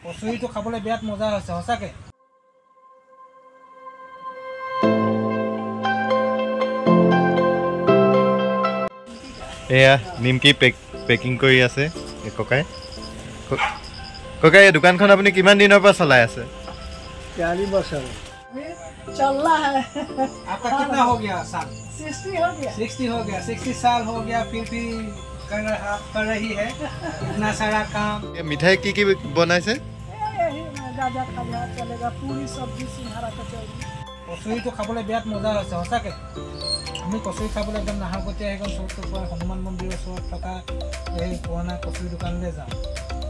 কচুৰিটো খাবলৈ বিৰাট মজা হৈছে সঁচাকে। এয়া নিমকি পেকিং কৰি আছে ককাই। ককাই এই দোকানখন আপুনি কিমান দিনৰ পৰা চলাই আছে? 40 बरस चल रहा है। आपका कितना हो गया साल? 60 हो गया। 60 हो गया। 60 साल हो गया फिर भी कर रही है इतना सारा काम। ये मिठाई की बनाइছে? यही गाजा खाजा चलेगा, पूरी सब्जी सिंघाड़ा कचौड़ी। কচুৰিটো খাবলৈ বিৰাট মজা হৈছে সঁচাকে। আমি কচুৰি খাবলৈ একদম নাহৰকটীয়া সেইখন চৌকটোৰ হনুমান মন্দিৰৰ ওচৰত থকা এই পুৰণা কচুৰি দোকানলৈ যাওঁ।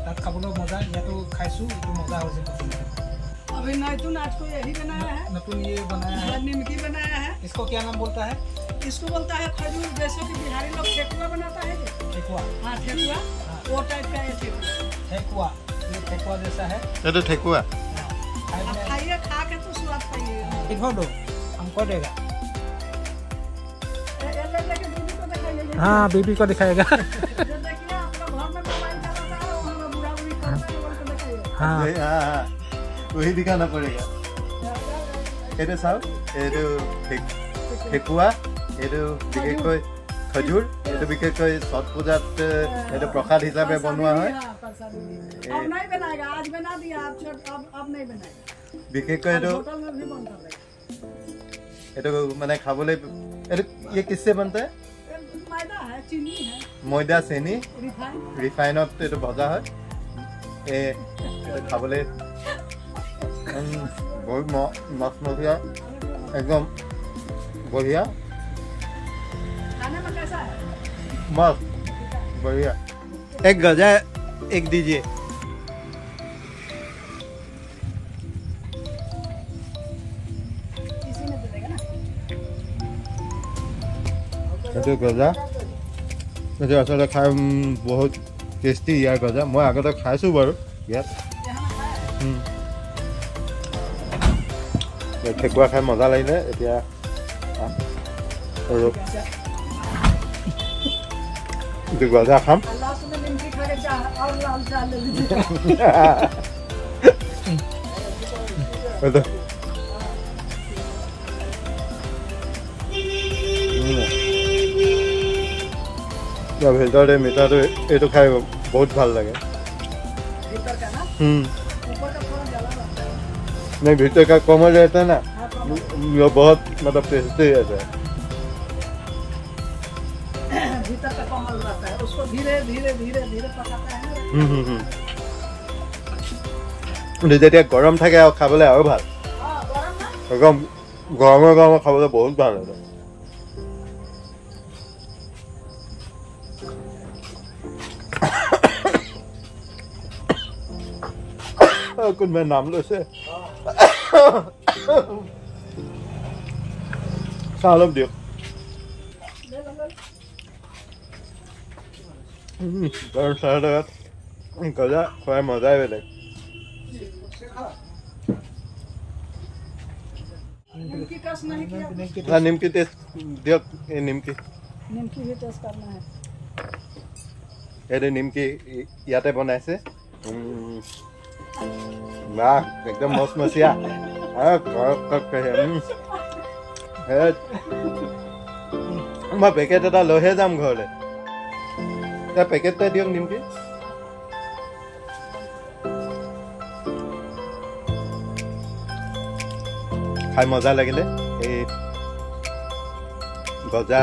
তাত খাবলৈ মজা, ইয়াতো খাইছোঁ, এইটো মজা হৈছে কচুৰি। अभी नैतुन आज को यही बनाया है, नतुन ये बनाया है, निमकी बनाया है। इसको क्या नाम बोलता है? इसको बोलता है खजूर, जैसे कि बिहारी लोग ठेकुआ बनाता है। ठेकुआ। हाँ ठेकुआ, वो टाइप का ये ठेकुआ। ये ठेकुआ जैसा है। ये तो ठेकुआ। खाइए, खा के तो स्वाद पाइए। इधर दो, हमको देगा। हाँ बीबी को दिखाएगा। जो देखिए आप लोग घर में मोबाइल चलाता है, वो हमें बुरा बुरी करता है, बोल के दिखाइए। हाँ वही दिखाना पड़ेगा। ये साहब ये ठेकुआ, ये विशेषকৈ खजूर, ये विशेषকৈ छठ पूजात ये प्रसाद हिसाब से बनवा है। अब नहीं बनाएगा, आज बना दिया, अब नहीं बनाएगा। विशेषকৈ होटल में भी बनता है। ये माने खाबले ये किससे बनता है? मैदा है, चीनी है, मैदा चीनी रिफाइन, रिफाइनत ये भजा है। ये खाबले बहुत मस्त एकदम बढ़िया। खाने में कैसा है? मस्त बढ़िया। एक गजा एक दीजिए। इसी में दे देगा ना। ये गजा मुझे असल खाई बहुत टेस्टी यार गजा। मैं आगे खाई बार यार ठेकुआ खाई मजा लगे। गजा खाम ভিতৰতে মিঠাটো এইটো খাই बहुत ভাল লাগে। नहीं भीतर का कोमल रहता है ना, वो बहुत मतलब टेस्टी रहता है। भीतर का कोमल रहता है, उसको धीरे धीरे धीरे धीरे पकाता है ना। যেতিয়া গৰম থাকে আৰু খাবলৈ আৰু ভাল। একদম গৰমে গৰমে খাবলৈ বহুত ভাল লাগে। কোনোবাই নাম লৈছে চাহ অলপ দিয়ক। গৰম চাহৰ লগত গজা খোৱাই মজাই বেলেগ। निमकी कस नहीं किया। निमकी टेस्ट दियक। ये निमकी भी टेस्ट करना है। ये निमकी ইয়াতে বনাইছে। वाह एकदम मसमसिया। मैं पेकेट এটা লৈহে যাম ঘৰলে। পেকেটটা দিয়ক নিমকি। খাই মজা লাগিলে। এই গজা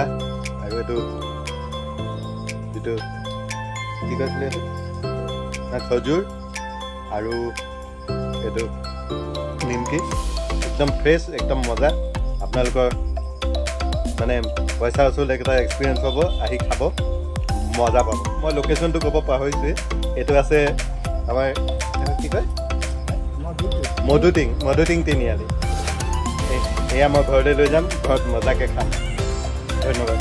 আৰু এইটো যিটো কি কৈছিলে খজুৰ আৰু এইটো নিমকি একদম ফ্ৰেছ, একদম মজা। আপোনালোকৰ মানে পইচা উচুল একটা এক্সপিৰিয়েঞ্চ হ'ব, আহি খাব মজা পাব। মই লোকেশ্যনটো ক'ব পাহৰিছোঁ। এইটো আছে আমাৰ কি কয় মধুটিং তিনিআলি। এয়া মই ঘৰলৈ লৈ যাম, ঘৰত মজাকৈ খাম। ধন্যবাদ।